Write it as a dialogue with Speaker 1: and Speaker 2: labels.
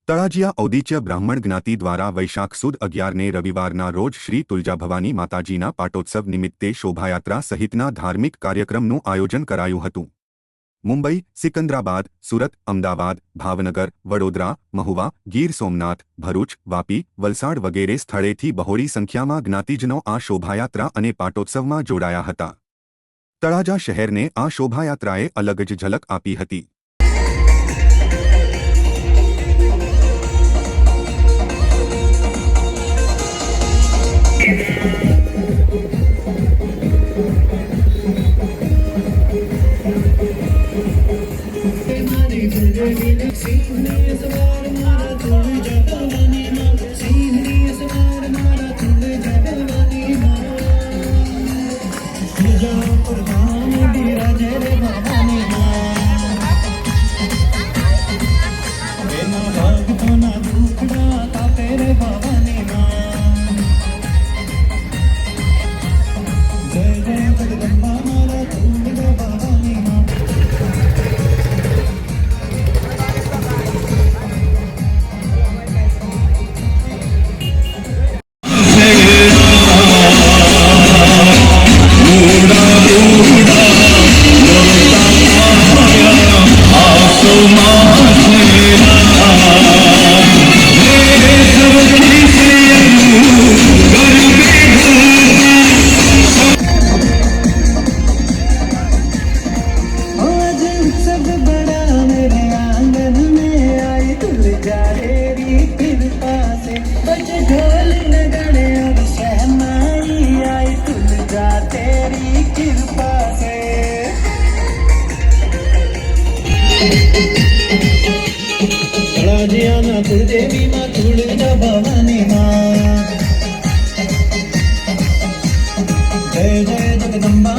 Speaker 1: તળાજિયા ઔદિચ્ય બ્રાહ્મણ જ્ઞાતિ દ્વારા વૈશાખ સુદ 11ને રવિવારના રોજ શ્રી તુલજા ભવાની માતાજીના પાટોત્સવ નિમિત્તે શોભાયાત્રા સહિતના ધાર્મિક કાર્યક્રમનું આયોજન કરાયું હતું. મુંબઈ, સિકંદરાબાદ, સુરત, અમદાવાદ, ભાવનગર, વડોદરા, મહુવા, ગીર સોમનાથ, ભરૂચ, વાપી, વલસાડ વગેરે સ્થળેથી બહોળી સંખ્યામાં જ્ઞાતિજનો આ શોભાયાત્રા અને પાટોત્સવમાં જોડાયા હતા. તળાજા શહેરને આ શોભાયાત્રાએ અલગ જ ઝલક આપી હતી.
Speaker 2: तळाजियाना कुलदेवी मां तुळजा भवानी मां जय जय जगदंबा